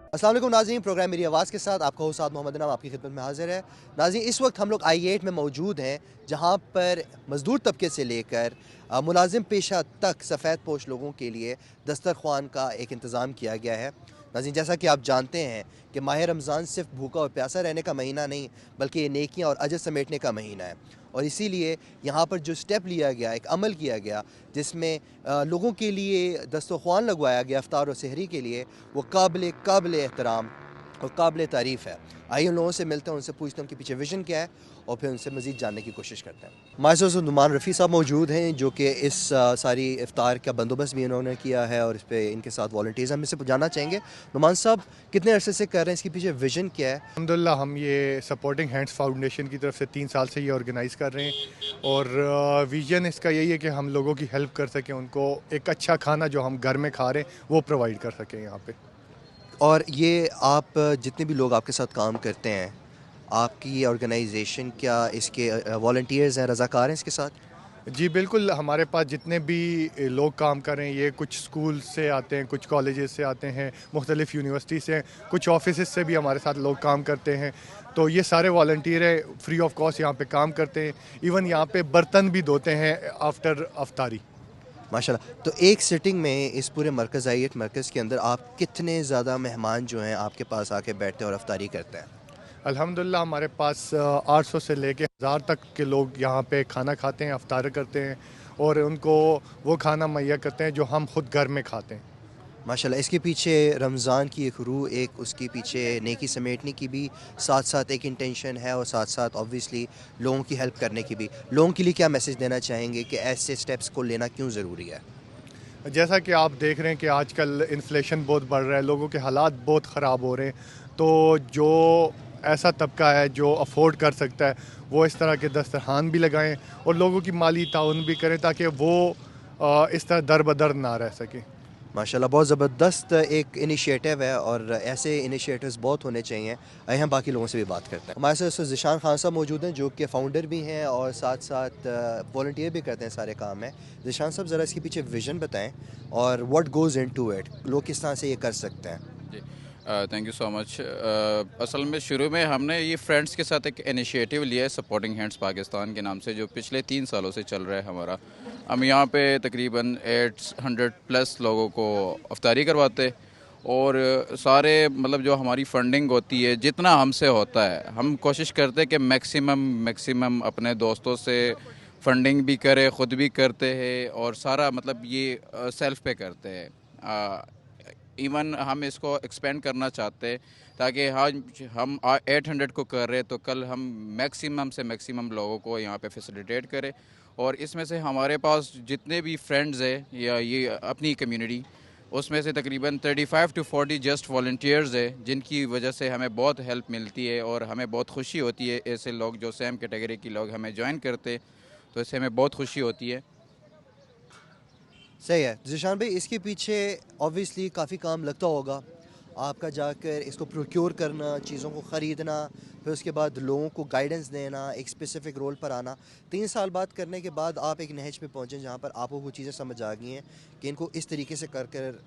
अस्सलाम वालेकुम नाज़रीन, प्रोग्राम मेरी आवाज़ के साथ आपका होस्ट मोहम्मद नाम आपकी खिदमत में हाजिर है। नाज़रीन, इस वक्त हम लोग I8 में मौजूद हैं, जहाँ पर मज़दूर तबके से लेकर मुलाजिम पेशा तक सफ़ेद पोश लोगों के लिए दस्तरख्वान का एक इंतज़ाम किया गया है। नाज़रीन, जैसा कि आप जानते हैं कि माह रमज़ान सिर्फ भूखा और प्यासा रहने का महीना नहीं, बल्कि ये नेकियां और अजर समेटने का महीना है। और इसीलिए यहाँ पर जो स्टेप लिया गया, एक अमल किया गया, जिसमें लोगों के लिए दस्तरख्वान लगवाया गया इफ्तार और सहरी के लिए, वो काबिल काबिल एहतराम और काबिल तारीफ़ है। आइए उन लोगों से मिलते हैं, उनसे पूछते हैं उनके पीछे विज़न क्या है और फिर उनसे मज़ीद जानने की कोशिश करते हैं। हमारे साथ नुमान रफ़ी साहब मौजूद हैं, जो कि इस सारी इफ्तार का बंदोबस्त भी इन्होंने किया है और इस पे इनके साथ वॉलंटियर्स हम इससे जानना चाहेंगे। नुमान साहब, कितने अरसे से कर रहे हैं, इसके पीछे विज़न क्या है? अल्हम्दुलिल्लाह हम ये सपोर्टिंग हैंड्स फाउंडेशन की तरफ से 3 साल से ये ऑर्गेनाइज़ कर रहे हैं और विजन इसका यही है कि हम लोगों की हेल्प कर सकें, उनको एक अच्छा खाना जो हम घर में खा रहे हैं वो प्रोवाइड कर सकें यहाँ पे। और ये आप जितने भी लोग आपके साथ काम करते हैं, आपकी ये ऑर्गेनाइजेशन क्या इसके वॉलंटियर्स हैं, रज़ाकार हैं इसके साथ? जी बिल्कुल, हमारे पास जितने भी लोग काम कर रहे हैं ये कुछ स्कूल से आते हैं, कुछ कॉलेजेस से आते हैं, मुख्तलिफ़ यूनिवर्सिटी से, कुछ ऑफिस से भी हमारे साथ लोग काम करते हैं। तो ये सारे वॉलंटियर हैं, फ्री ऑफ कॉस्ट यहाँ पे काम करते हैं। इवन यहाँ पे बर्तन भी धोते हैं आफ्टर अफ्तारी। माशाल्लाह। तो एक सिटिंग में इस पूरे मरकज़ I8 मरकज़ के अंदर आप कितने ज़्यादा मेहमान जो हैं आपके पास आके बैठते हैं और अफ्तारी करते हैं? अल्हम्दुलिल्लाह हमारे पास 800 से लेके 1000 तक के लोग यहाँ पे खाना खाते हैं, अफ्तार करते हैं और उनको वो खाना मुहैया करते हैं जो हम खुद घर में खाते हैं। माशाल्लाह, इसके पीछे रमज़ान की एक रूह, एक उसके पीछे नेकी समेटने की भी साथ-साथ एक इंटेंशन है और साथ-साथ ऑब्वियसली लोगों की हेल्प करने की भी। लोगों के लिए क्या मैसेज देना चाहेंगे कि ऐसे स्टेप्स को लेना क्यों ज़रूरी है? जैसा कि आप देख रहे हैं कि आजकल इन्फ्लेशन बहुत बढ़ रहा है, लोगों के हालात बहुत ख़राब हो रहे हैं, तो जो ऐसा तबका है जो अफोर्ड कर सकता है वो इस तरह के दस्तरखान भी लगाएं और लोगों की माली ताउन भी करें ताकि वो इस तरह दर बदर ना रह सकें। माशाल्लाह, बहुत ज़बरदस्त एक इनिशिएटिव है और ऐसे इनिशिएटिव्स बहुत होने चाहिए। आइए हम बाकी लोगों से भी बात करते हैं। हमारे साथ ज़ीशान खान साहब मौजूद हैं, जो कि फ़ाउंडर भी हैं और साथ-साथ वॉलंटियर भी करते हैं सारे काम में। ज़ीशान साहब, ज़रा इसके पीछे विज़न बताएँ और व्हाट गोज़ इनटू इट, लोग किस तरह से ये कर सकते हैं? जी, थैंक यू सो मच। असल में शुरू में हमने ये फ्रेंड्स के साथ एक इनिशिएटिव लिया है सपोर्टिंग हैंड्स पाकिस्तान के नाम से, जो पिछले 3 सालों से चल रहा है हमारा। हम यहाँ पे तकरीबन 800 प्लस लोगों को अफ्तारी करवाते और सारे मतलब जो हमारी फंडिंग होती है, जितना हमसे होता है हम कोशिश करते हैं कि मैक्सिमम अपने दोस्तों से फंडिंग भी करें, ख़ुद भी करते हैं और सारा मतलब ये सेल्फ पे करते हैं। इवन हम इसको एक्सपेंड करना चाहते हैं ताकि हम 800 को कर रहे हैं तो कल हम मैक्सिमम से मैक्सिमम लोगों को यहाँ पे फैसिलिटेट करें। और इसमें से हमारे पास जितने भी फ्रेंड्स हैं या ये अपनी कम्युनिटी, उसमें से तकरीबन 35 to 40 जस्ट वॉल्टियर्स है, जिनकी वजह से हमें बहुत हेल्प मिलती है और हमें बहुत खुशी होती है ऐसे लोग जो सेम कैटेगरी के लोग हमें ज्वाइन करते, तो इससे हमें बहुत खुशी होती है। सही है। ज़ीशान भाई, इसके पीछे ऑब्वियसली काफ़ी काम लगता होगा। आपका जाकर इसको प्रोक्योर करना, चीज़ों को ख़रीदना, फिर उसके बाद लोगों को गाइडेंस देना, एक स्पेसिफ़िक रोल पर आना। 3 साल बाद करने के बाद आप एक नहज पे पहुँचे जहाँ पर आपको वो चीज़ें समझ आ गई हैं कि इनको इस तरीके से कर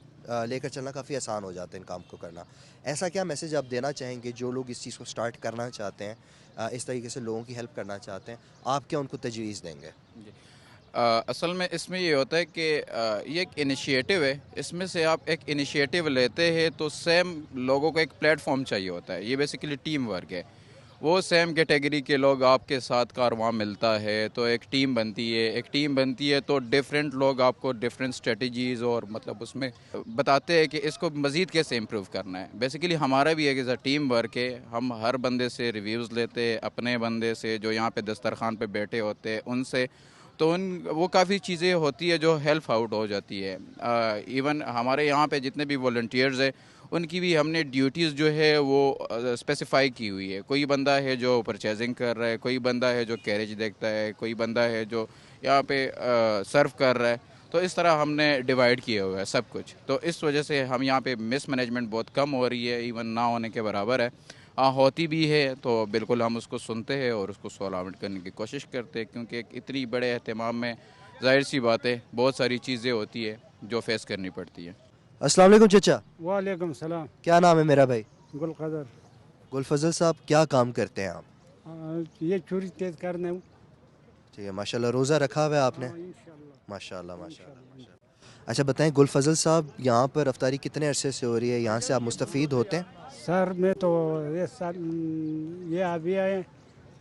लेकर चलना काफ़ी आसान हो जाता है इन काम को करना। ऐसा क्या मैसेज आप देना चाहेंगे जो लोग इस चीज़ को स्टार्ट करना चाहते हैं, इस तरीके से लोगों की हेल्प करना चाहते हैं? आप क्या उनको तजवीज़ देंगे? जी। असल में इसमें ये होता है कि ये एक इनिशिएटिव है। इसमें से आप एक इनिशिएटिव लेते हैं तो सेम लोगों को एक प्लेटफॉर्म चाहिए होता है। ये बेसिकली टीम वर्क है। वो सेम कैटेगरी के लोग आपके साथ कारवां मिलता है तो एक टीम बनती है। एक टीम बनती है तो डिफरेंट लोग आपको डिफरेंट स्ट्रेटजीज़ और मतलब उसमें बताते हैं कि इसको मज़ीद कैसे इम्प्रूव करना है। बेसिकली हमारा भी एक ऐसा टीम वर्क है। हम हर बंदे से रिव्यूज़ लेते हैं, अपने बंदे से जो यहाँ पे दस्तरखान पे बैठे होते हैं उनसे, तो उन वो काफ़ी चीज़ें होती है जो हेल्प आउट हो जाती है। इवन हमारे यहाँ पे जितने भी वॉलंटियर्स हैं उनकी भी हमने ड्यूटीज़ जो है वो स्पेसिफाई की हुई है। कोई बंदा है जो परचेजिंग कर रहा है, कोई बंदा है जो कैरेज देखता है, कोई बंदा है जो यहाँ पे सर्व कर रहा है। तो इस तरह हमने डिवाइड किया हुआ है सब कुछ। तो इस वजह से हम यहाँ पे मिस मैनेजमेंट बहुत कम हो रही है, इवन ना होने के बराबर है। होती भी है तो बिल्कुल हम उसको सुनते हैं और उसको सॉल्व आउट करने की कोशिश करते हैं, क्योंकि एक इतनी बड़े अहतमाम में ज़ाहिर सी बात है बहुत सारी चीज़ें होती है जो फेस करनी पड़ती है। अस्सलाम वालेकुम चचा। वालेकुम सलाम। क्या नाम है मेरा भाई? गुल कदर। गुलफजल साहब, क्या काम करते हैं आप? ये चोरी तेज करने हूँ। ठीक है, माशाल्लाह। रोज़ा रखा हुआ है आपने? इंशाल्लाह। माशाल्लाह माशाल्लाह माशाल्लाह। अच्छा बताएं गुलफजल साहब, यहाँ पर अफ्तारी कितने अरसे से हो रही है? यहाँ से आप मुस्तफ़ीद होते हैं? सर मैं तो ये साल ये अभी आए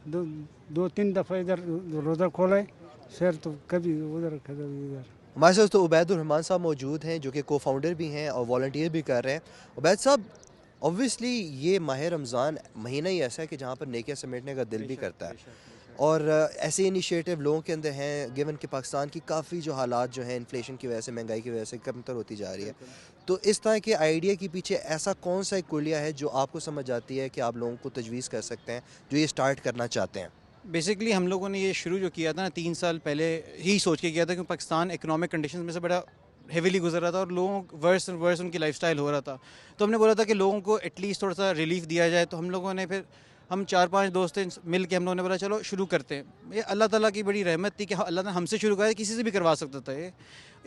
दो दो तीन दफ़ा इधर रोज़ा खोला है। सर तो कभी उधर कभी इधर। हमारे साथ तो उबैदुर रहमान साहब मौजूद हैं, जो कि को फाउंडर भी हैं और वॉलंटियर भी कर रहे हैं। उबैद साहब, ऑब्वियसली ये माह रमज़ान महीना ही ऐसा है कि जहाँ पर नेकियां समेटने का दिल भी करता है, और ऐसे इनिशिएटिव लोगों के अंदर हैं, गिवन कि पाकिस्तान की काफ़ी जो हालात जो हैं इन्फ्लेशन की वजह से, महंगाई की वजह से कमतर होती जा रही है। तो इस तरह के आइडिया के पीछे ऐसा कौन सा एक कुलिया है जो आपको समझ आती है कि आप लोगों को तजवीज़ कर सकते हैं, जो ये स्टार्ट करना चाहते हैं? बेसिकली हम लोगों ने ये शुरू जो किया था ना 3 साल पहले ही सोच के किया था, कि पाकिस्तान इकोनॉमिक कंडीशंस में से बड़ा हेविली गुजर रहा था और लोगों वर्स एंड वर्स उनकी लाइफस्टाइल हो रहा था। तो हमने बोला था कि लोगों को एटलीस्ट थोड़ा सा रिलीफ दिया जाए। तो हम लोगों ने फिर हम 4-5 दोस्त मिल के हम लोगों ने बोला चलो शुरू करते हैं। ये अल्लाह ताला की बड़ी रहमत थी कि अल्लाह ने हमसे शुरू कराया, किसी से भी करवा सकता था ये।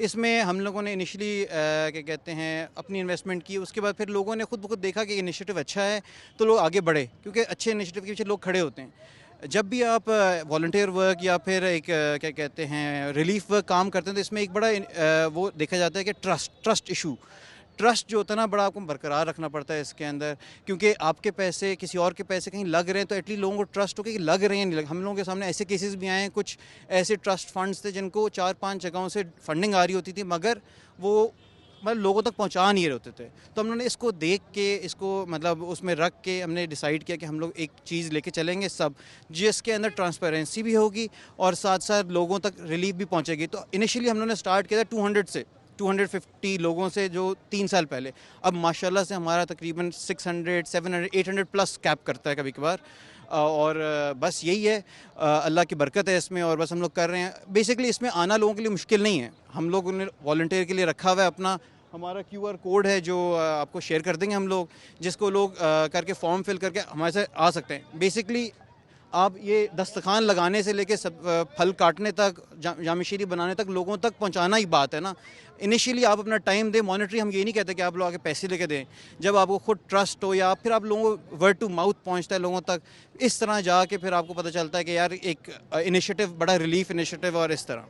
इसमें हम लोगों ने इनिशियली क्या कहते हैं अपनी इन्वेस्टमेंट की। उसके बाद फिर लोगों ने खुद ब खुद देखा कि इनिशिएटिव अच्छा है, तो लोग आगे बढ़े, क्योंकि अच्छे इनिशिएटिव के पीछे लोग खड़े होते हैं। जब भी आप वॉल्टियर वर्क या फिर एक क्या कहते हैं रिलीफ वर्क काम करते हैं, तो इसमें एक बड़ा वो देखा जाता है कि ट्रस्ट इशू। ट्रस्ट जो होता है ना, बड़ा आपको बरकरार रखना पड़ता है इसके अंदर, क्योंकि आपके पैसे किसी और के पैसे कहीं लग रहे हैं तो एटलीस्ट लोगों को ट्रस्ट हो कि लग रहे हैं नहीं लग। हम लोगों के सामने ऐसे केसेस भी आए हैं, कुछ ऐसे ट्रस्ट फंड्स थे जिनको 4-5 जगहों से फंडिंग आ रही होती थी, मगर वो मतलब लोगों तक पहुंचा नहीं रहे होते थे। तो हम लोगों ने इसको देख के, इसको मतलब उसमें रख के हमने डिसाइड किया कि हम लोग एक चीज़ लेके चलेंगे सब, जिसके अंदर ट्रांसपेरेंसी भी होगी और साथ साथ लोगों तक रिलीफ भी पहुंचेगी। तो इनिशियली हम लोगों ने स्टार्ट किया था 200 से 250 लोगों से, जो 3 साल पहले। अब माशाल्लाह से हमारा तकरीबन 600, 700, 800 प्लस कैप करता है कभी कभार। और बस यही है, अल्लाह की बरकत है इसमें, और बस हम लोग कर रहे हैं। बेसिकली इसमें आना लोगों के लिए मुश्किल नहीं है। हम लोग ने वॉलंटियर के लिए रखा हुआ है अपना, हमारा QR कोड है जो आपको शेयर कर देंगे हम लोग, जिसको लोग करके फॉर्म फिल करके हमारे से आ सकते हैं। बेसिकली आप ये दस्तरखान लगाने से लेके सब फल काटने तक, जामिशीरी बनाने तक, लोगों तक पहुंचाना ही बात है ना। इनिशियली आप अपना टाइम दें, मॉनिटरी हम ये नहीं कहते कि आप लोग आके पैसे लेके दें। जब आपको खुद ट्रस्ट हो, या फिर आप लोगों को वर्ड टू माउथ पहुंचता है लोगों तक, इस तरह जाके फिर आपको पता चलता है कि यार एक इनिशिएटिव बड़ा रिलीफ इनिशिएटिव, और इस तरह।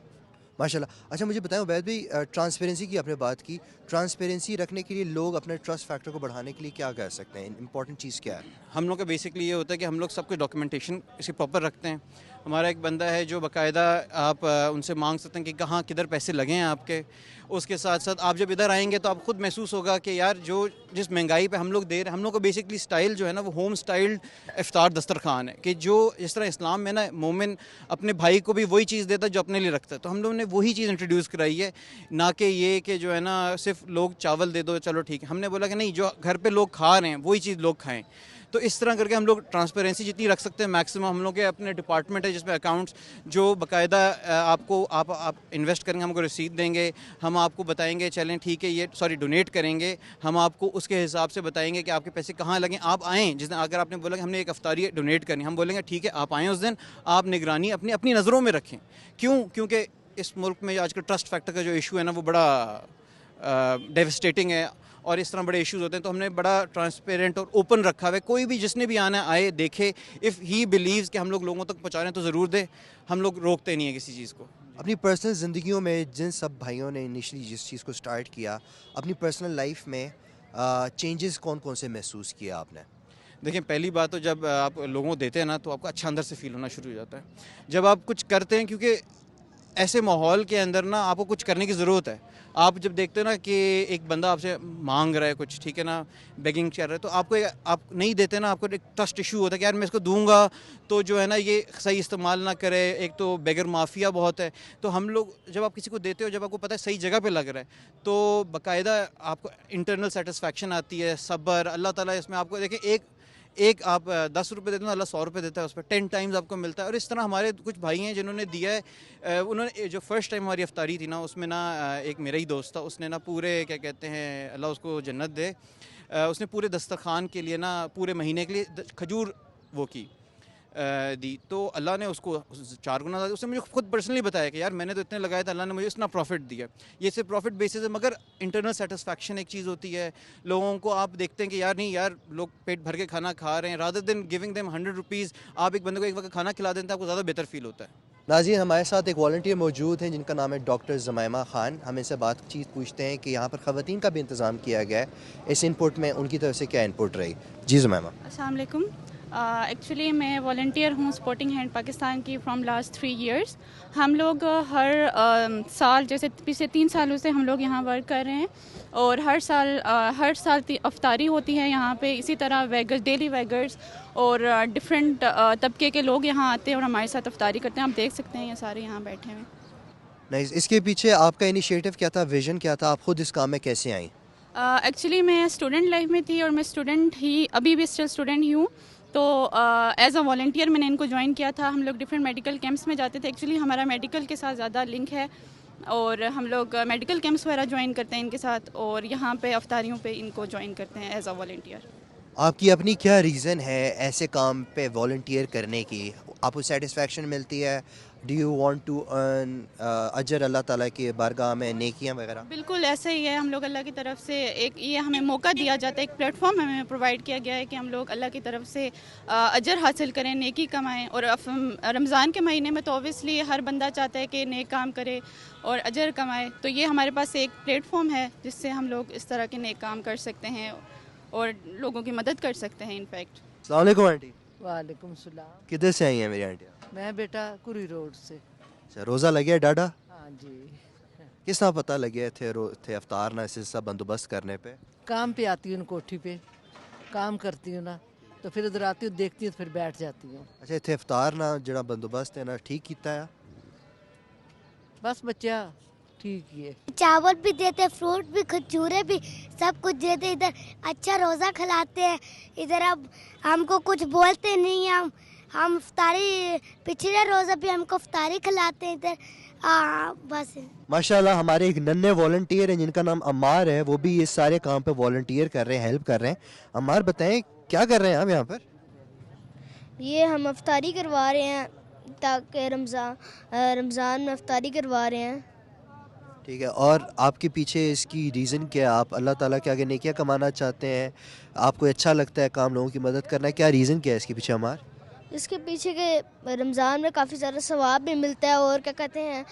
माशाल्लाह। अच्छा मुझे बताएं उबैद भाई, ट्रांसपेरेंसी की आपने बात की, ट्रांसपेरेंसी रखने के लिए लोग अपने ट्रस्ट फैक्टर को बढ़ाने के लिए क्या कर सकते हैं? इंपॉर्टेंट चीज़ क्या है? हम लोग का बेसिकली ये होता है कि हम लोग सब कुछ डॉक्यूमेंटेशन इसे प्रॉपर रखते हैं। हमारा एक बंदा है जो बाकायदा आप उनसे मांग सकते हैं कि कहाँ किधर पैसे लगे हैं आपके। उसके साथ साथ आप जब इधर आएंगे तो आप खुद महसूस होगा कि यार जो जिस महंगाई पे हम लोग दे रहे हैं, हम लोग का बेसिकली स्टाइल जो है ना वो होम स्टाइल्ड इफ्तार दस्तरखान है, कि जो जिस तरह इस्लाम में ना मोमिन अपने भाई को भी वही चीज़ देता है जो अपने लिए रखता है। तो हम लोगों ने वही चीज़ इंट्रोड्यूस कराई है, ना कि ये कि जो है ना सिर्फ लोग चावल दे दो चलो ठीक है। हमने बोला कि नहीं, जो घर पे लोग खा रहे हैं वही चीज़ लोग खाएं। तो इस तरह करके हम लोग ट्रांसपेरेंसी जितनी रख सकते हैं मैक्सिमम। हम लोग के अपने डिपार्टमेंट है जिसमें अकाउंट्स जो बाकायदा आपको आप इन्वेस्ट करेंगे, हमको रसीद देंगे, हम आपको बताएंगे चलें ठीक है ये डोनेट करेंगे, हम आपको उसके हिसाब से बताएंगे कि आपके पैसे कहाँ लगें। आप आएँ जिस दिन, अगर आपने बोला कि हमने एक अफ्तारी डोनेट करनी, हम बोलेंगे ठीक है आप आएँ उस दिन, आप निगरानी अपनी अपनी नज़रों में रखें। क्योंकि इस मुल्क में आजकल ट्रस्ट फैक्टर का जो इशू है ना वो बड़ा डेवस्टेटिंग है, और इस तरह बड़े इश्यूज होते हैं। तो हमने बड़ा ट्रांसपेरेंट और ओपन रखा हुआ है, कोई भी जिसने भी आना आए देखे, इफ़ ही बिलीव्स कि हम लोग लोगों तक पहुँचा रहे हैं तो ज़रूर दे। हम लोग रोकते नहीं है किसी चीज़ को। अपनी पर्सनल ज़िंदगियों में जिन सब भाइयों ने इनिशियली जिस चीज़ को स्टार्ट किया, अपनी पर्सनल लाइफ में चेंजेस कौन कौन से महसूस किया आपने? देखिए, पहली बात तो जब आप लोगों को देते हैं ना तो आपको अच्छा अंदर से फील होना शुरू हो जाता है जब आप कुछ करते हैं, क्योंकि ऐसे माहौल के अंदर ना आपको कुछ करने की ज़रूरत है। आप जब देखते हो ना कि एक बंदा आपसे मांग रहा है कुछ, ठीक है ना, बेगिंग कर रहा है, तो आपको आप नहीं देते ना, आपको एक ट्रस्ट इशू होता है कि यार मैं इसको दूंगा तो जो है ना ये सही इस्तेमाल ना करे। एक तो बेगर माफिया बहुत है। तो हम लोग जब आप किसी को देते हो, जब आपको पता है सही जगह पे लग रहा है, तो बाकायदा आपको इंटरनल सेटिस्फैक्शन आती है, सब्र। अल्लाह ताला इसमें आपको देखिए, एक आप 10 रुपये देते हो, अल्लाह 100 रुपये देता है, उस पर 10 टाइम्स आपको मिलता है। और इस तरह हमारे कुछ भाई हैं जिन्होंने दिया है। उन्होंने जो फर्स्ट टाइम हमारी अफ्तारी थी ना, उसमें ना एक मेरा ही दोस्त था, उसने ना पूरे क्या कहते हैं, अल्लाह उसको जन्नत दे, उसने पूरे दस्तरखान के लिए ना पूरे महीने के लिए खजूर वो की दी तो अल्लाह ने उसको 4 गुना ज़्यादा, उसने मुझे खुद पर्सनली बताया कि यार मैंने तो इतने लगाए थे, अल्लाह ने मुझे इतना प्रॉफिट दिया। ये सिर्फ प्रॉफिट बेसिस है, मगर इंटरनल सेटिस्फैक्शन एक चीज़ होती है। लोगों को आप देखते हैं कि यार नहीं यार लोग पेट भर के खाना खा रहे हैं, rather than giving them 100 rupees आप एक बंदे को एक वक्त खाना खिला देते हैं, आपको ज़्यादा बेहतर फील होता है। नाज़रीन, हमारे साथ एक वॉलंटियर मौजूद हैं जिनका नाम है डॉक्टर ज़ुमैमा ख़ान। हम इनसे बातचीत पूछते हैं कि यहाँ पर ख़वातीन का भी इंतज़ाम किया गया है, इस इनपुट में उनकी तरफ से क्या इनपुट रही। जी ज़ुमैमा। अस्सलाम वालेकुम। एक्चुअली मैं वॉलंटियर हूँ स्पोर्टिंग हैंड पाकिस्तान की फ्रॉम लास्ट 3 इयर्स। हम लोग हर साल, जैसे पिछले 3 सालों से हम लोग यहाँ वर्क कर रहे हैं और हर साल अफ्तारी होती है यहाँ पे। इसी तरह वेगर्स, डेली वेगर्स और डिफरेंट तबके के लोग यहाँ आते हैं और हमारे साथ अफ्तारी करते हैं। आप देख सकते हैं ये सारे यहाँ बैठे हुए। नहीं, इसके पीछे आपका इनिशिएटिव क्या था, विजन क्या था, आप खुद इस काम में कैसे आई? एक्चुअली मैं स्टूडेंट लाइफ में थी और मैं स्टूडेंट ही, अभी भी स्टिल स्टूडेंट ही हूँ। तो एज अ वॉलंटियर मैंने इनको ज्वाइन किया था। हम लोग डिफरेंट मेडिकल कैंप्स में जाते थे। एक्चुअली हमारा मेडिकल के साथ ज़्यादा लिंक है और हम लोग मेडिकल कैंप्स वगैरह ज्वाइन करते हैं इनके साथ और यहाँ पे अफ्तारियों पे इनको ज्वाइन करते हैं एज अ वॉलंटियर। आपकी अपनी क्या रीज़न है ऐसे काम पे वॉलंटियर करने की? आपको सेटिस्फेक्शन मिलती है? Do you want to earn अजर अल्लाह ताला की बारगाह में, नेकियां वगैरह? बिल्कुल ऐसा ही है। हम लोग अल्लाह की तरफ से एक ये हमें मौका दिया जाता है, एक प्लेटफॉर्म हमें प्रोवाइड किया गया है कि हम लोग अल्लाह की तरफ से अजर हासिल करें, नेकी कमाएं। और रमज़ान के महीने में तो ऑब्वियसली हर बंदा चाहता है कि नेक काम करे और अजर कमाए। तो ये हमारे पास एक प्लेटफॉर्म है जिससे हम लोग इस तरह के नेक काम कर सकते हैं और लोगों की मदद कर सकते हैं। इनफैक्ट अस्सलाम वालेकुम आंटी। वालेकुम सलाम। किधर से आई हैं मेरी आंटी? मैं बेटा कुरी रोड से। अच्छा, रोज़ा लग गया डाडा? हाँ जी। किस तरह पता लग गया थे अफ्तार ना इसे सब बंदोबस्त करने पे? काम पे आती हूँ कोठी पे, काम करती हूँ ना, तो फिर उधर आती हूँ, देखती हूँ, तो फिर बैठ जाती हूँ। अच्छा, इतने अफ्तार ना जड़ा बंदोबस्त है ना ठीक किया है? बस बच्चा ठीक ही है। चावल भी देते, फ्रूट भी, खजूरें भी, सब कुछ देते। इधर अच्छा रोज़ा खिलाते हैं। इधर अब हमको कुछ बोलते नहीं हैं। हम इफ्तारी, पिछले रोज़ा भी हमको इफ्तारी खिलाते हैं इधर। बस माशाल्लाह, हमारे एक नन्हे वॉलंटियर हैं जिनका नाम अम्मार है, वो भी इस सारे काम पे वॉलंटियर कर रहे हैं, हेल्प कर रहे हैं। अम्मार, बताएं क्या कर रहे हैं आप यहाँ पर? ये हम इफ्तारी करवा रहे हैं ताकि रमज़ान में इफ्तारी करवा रहे हैं। ठीक है, और आपके पीछे इसकी रीज़न क्या है? आप अल्लाह ताला के आगे नेकियां कमाना चाहते हैं, आपको अच्छा लगता है काम, लोगों की मदद करना है, क्या रीज़न क्या है इसके पीछे अम्मार? इसके पीछे के रमज़ान में काफ़ी सारा सवाब भी मिलता है और क्या कहते हैं,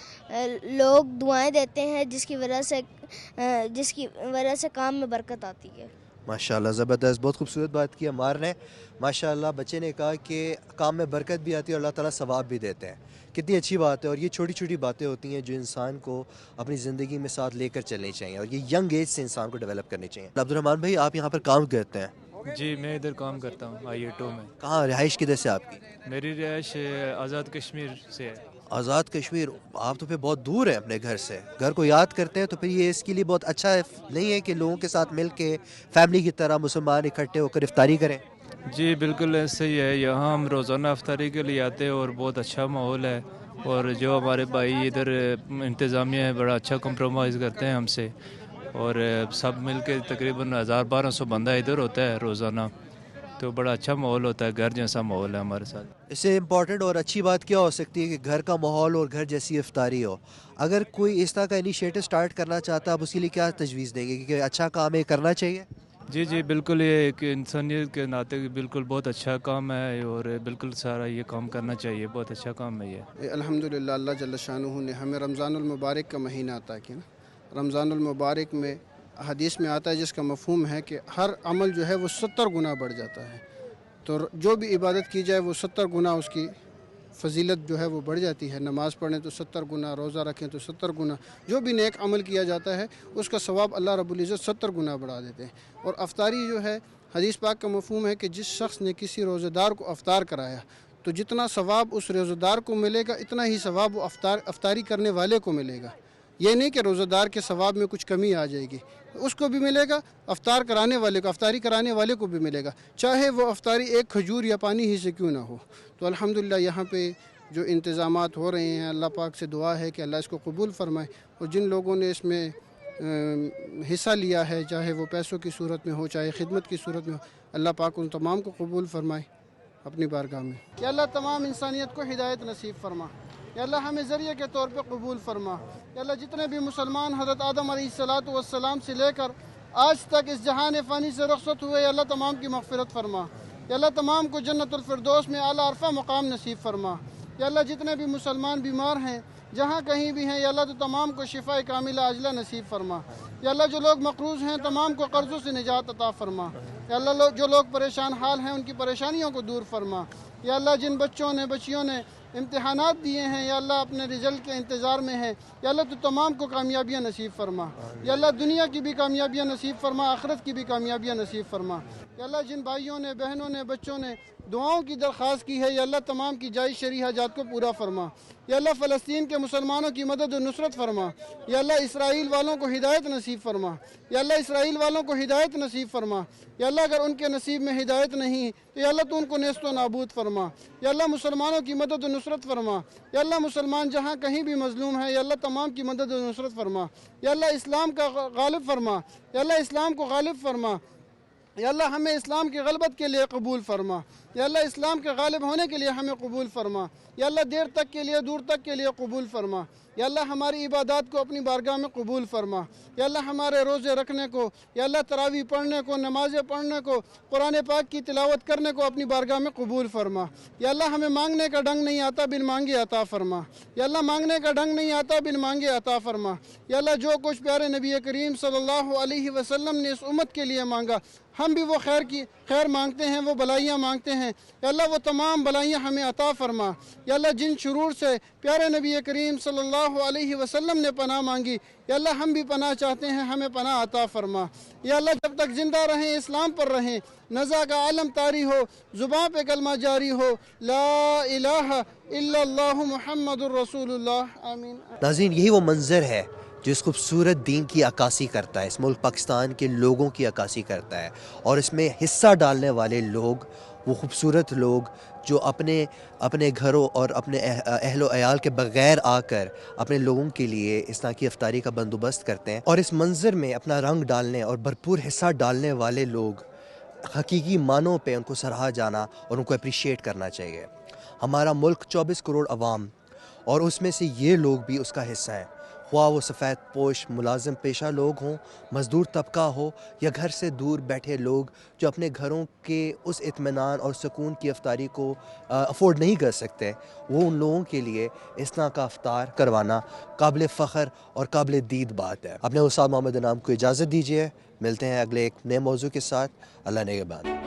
लोग दुआएं देते हैं जिसकी वजह से काम में बरकत आती है। माशाल्लाह, ज़बरदस्त, बहुत खूबसूरत बात की अम्मार ने। माशाल्लाह, बच्चे ने कहा कि काम में बरकत भी आती है और अल्लाह ताला सवाब भी देते हैं। कितनी अच्छी बात है। और ये छोटी छोटी बातें होती हैं जो इंसान को अपनी ज़िंदगी में साथ लेकर चलनी चाहिए और ये यंग एज से इंसान को डेवलप करनी चाहिए। अब्दुर्रहमान भाई, आप यहाँ पर काम करते हैं? जी, मैं इधर काम करता हूँ IATO में। कहाँ रिहाइश किधर से आपकी? मेरी रिहाइश आज़ाद कश्मीर से है। आज़ाद कश्मीर, आप तो फिर बहुत दूर हैं अपने घर से। घर को याद करते हैं तो फिर ये इसके लिए बहुत अच्छा नहीं है कि लोगों के साथ मिल के फैमिली की तरह मुसलमान इकट्ठे होकर इफ्तारी करें? जी बिल्कुल ऐसे ही है। यहाँ हम रोज़ाना इफ्तारी के लिए आते हैं और बहुत अच्छा माहौल है। और जो हमारे भाई इधर इंतज़ामिया है, बड़ा अच्छा कंप्रोमाइज़ करते हैं हमसे। और सब मिल के तकरीबन 1000-1200 बंदा इधर होता है रोज़ाना, तो बड़ा अच्छा माहौल होता है, घर जैसा माहौल है हमारे साथ। इससे इम्पॉर्टेंट और अच्छी बात क्या हो सकती है कि घर का माहौल और घर जैसी इफ्तारी हो। अगर कोई इस तरह का इनिशिएटिव स्टार्ट करना चाहता है, आप उसके लिए क्या तजवीज़ देंगे कि अच्छा काम है, करना चाहिए? जी जी बिल्कुल, ये एक इंसानियत के नाते बिल्कुल बहुत अच्छा काम है और बिल्कुल सारा ये काम करना चाहिए, बहुत अच्छा काम है ये। अल्हम्दुलिल्लाह, अल्लाह जल्ल शानुहू ने हमें रमज़ानुल मुबारक का महीना अता किया ना। रमज़ानुल मुबारक में हदीस में आता है जिसका मफ़हूम है कि हर अमल जो है वो 70 गुना बढ़ जाता है। तो जो भी इबादत की जाए वो 70 गुना उसकी फ़जीलत जो है वो बढ़ जाती है। नमाज़ पढ़ें तो 70 गुना, रोज़ा रखें तो 70 गुना, जो भी नेक अमल किया जाता है उसका सवाब अल्लाह रब्बुल इज़्ज़त 70 गुना बढ़ा देते हैं। और अफ्तारी जो है, हदीस पाक का मफ़हूम है कि जिस शख्स ने किसी रोज़ेदार को अफ्तार कराया तो जितना सवाब उस रोज़ेदार को मिलेगा इतना ही सवाब वो अफ्तारी करने वाले को मिलेगा। ये नहीं कि रोज़ेदार के सवाब में कुछ कमी आ जाएगी, उसको भी मिलेगा, अफ्तार कराने वाले को, अफ्तारी कराने वाले को भी मिलेगा, चाहे वो अफ्तारी एक खजूर या पानी ही से क्यों ना हो। तो अल्हम्दुलिल्लाह यहाँ पे जो इंतज़ामात हो रहे हैं, अल्लाह पाक से दुआ है कि अल्लाह इसको कबूल फरमाए। और जिन लोगों ने इसमें हिस्सा लिया है, चाहे वो पैसों की सूरत में हो, चाहे खिदमत की सूरत में हो, अल्लाह पाक उन तमाम को कबूल फरमाए। अपनी बारगाह में। या अल्लाह तमाम इंसानियत को हिदायत नसीब फरमा। या अल्लाह हमें ज़रिए के तौर पे कबूल फरमा। या अल्लाह जितने भी मुसलमान हज़रत आदम अलैहिस्सलाम से लेकर आज तक इस जहान फ़ानी से रुखसत हुए, या अल्लाह तमाम की मग़फ़िरत फरमा। या अल्लाह तमाम को जन्नतुल फ़िरदौस में आला अरफ़ा मकाम नसीब फरमा। या अल्लाह जितने भी मुसलमान बीमार हैं जहाँ कहीं भी हैं, या अल्लाह तो तमाम को शिफा कामिला अजला नसीब फरमा। या अल्लाह जो लोग मक़रूज़ हैं तमाम को कर्ज़ों से निजात अता फरमा। या अल्लाह जो लोग परेशान हाल हैं उनकी परेशानियों को दूर फरमा। या अल्लाह जिन बच्चों ने बच्चियों ने इम्तिहानात दिए हैं, या अल्लाह अपने रिज़ल्ट के इंतज़ार में है, या अल्लाह तो तमाम को कामयाबियाँ नसीब फरमा। या अल्लाह दुनिया की भी कामयाबियाँ नसीब फरमा, आखिरत की भी कामयाबियाँ नसीब फरमा। या अल्लाह जिन भाइयों ने बहनों ने बच्चों ने दुआओं की दरख्वास्त की है, या अल्लाह तमाम की जायज़ शरई हाजात को पूरा फरमा। या अल्लाह फ़लस्तीन के मुसलमानों की मदद और नुसरत फरमा। या अल्लाह इसराइल वालों को हिदायत नसीब फरमा। या अल्लाह इसराइल वालों को हिदायत नसीब फरमा। या अल्लाह अगर उनके नसीब में हिदायत नहीं तो या अल्लाह तो उनको नेस्त व नाबूद फरमा। या अल्लाह मुसलमानों की मदद और नुसरत फरमा। या अल्लाह मुसलमान जहाँ कहीं भी मजलूम है, या अल्लाह तमाम की मदद और नुसरत फरमा। या अल्लाह इस्लाम का गालिब फरमा। या अल्लाह इस्लाम को गालिब फरमा। या अल्लाह हमें इस्लाम की गलबत के लिए कबूल फरमा। या अल्लाह इस्लाम के गालिब होने के लिए हमें कबूल फरमा। या अल्लाह देर तक के लिए दूर तक के लिए कबूल फरमा। या अल्लाह हमारी इबादत को अपनी बारगाह में कबूल फरमा। या अल्लाह हमारे रोज़े रखने को, या अल्लाह तरावी पढ़ने को, नमाज़ें पढ़ने को, कुरान पाक की तिलावत करने को अपनी बारगाह में कबूल फरमा। या अल्लाह हमें मांगने का ढंग नहीं आता, बिन मांगे अता फरमा। या अल्लाह मांगने का ढंग नहीं आता, बिन मांगे अता फरमा। या अल्लाह जो कुछ प्यारे नबी करीम सल्लल्लाहु अलैहि वसल्लम ने इस उम्मत के लिए मांगा, हम भी वो खैर मांगते हैं, वो भलाइयाँ मांगते हैं। या अल्लाह वो तमाम भलाइयाँ हमें अता फरमा। या अल्लाह जिन शुरूर से प्यारे नबी करीम सल्लल्लाहु अलैहि वसल्लम ने पनाह मांगी, या अल्लाह हम भी पनाह चाहते हैं, हमें पनाह अता फरमा। या अल्लाह जब तक ज़िंदा रहें इस्लाम पर रहें, नज़ा का आलम तारी हो, ज़ुबान पे कलमा जारी हो, ला इलाहा इल्लल्लाहु मुहम्मदुर रसूलुल्लाह। आमीन। नाज़रीन, यही वो मंज़र है जो इस खूबसूरत दीन की अक्कासी करता है, इस मुल्क पाकिस्तान के लोगों की अक्कासी करता है। और इसमें हिस्सा डालने वाले लोग, वो खूबसूरत लोग जो अपने घरों और अपने अहलो अयाल के बग़ैर आकर अपने लोगों के लिए इस तरह की इफ्तारी का बंदोबस्त करते हैं। और इस मंज़र में अपना रंग डालने और भरपूर हिस्सा डालने वाले लोग हकीकी मानों पे उनको सराहा जाना और उनको अप्रिशिएट करना चाहिए। हमारा मुल्क 24 करोड़ अवाम, और उसमें से ये लोग भी उसका हिस्सा हैं, ख्वाह वो सफ़ेद पोश मुलाजिम पेशा लोग हों, मज़दूर तबका हो, या घर से दूर बैठे लोग जो अपने घरों के उस इत्मीनान और सुकून की इफ्तारी को अफोर्ड नहीं कर सकते। वो उन लोगों के लिए इस तरह का इफ्तार करवाना काबिल फ़ख्र और काबिल दीद बात है। अपने उस्ताद मोहम्मद इनाम को इजाज़त दीजिए। मिलते हैं अगले एक नए मौजू के साथ। अल्लाह नेगहबान।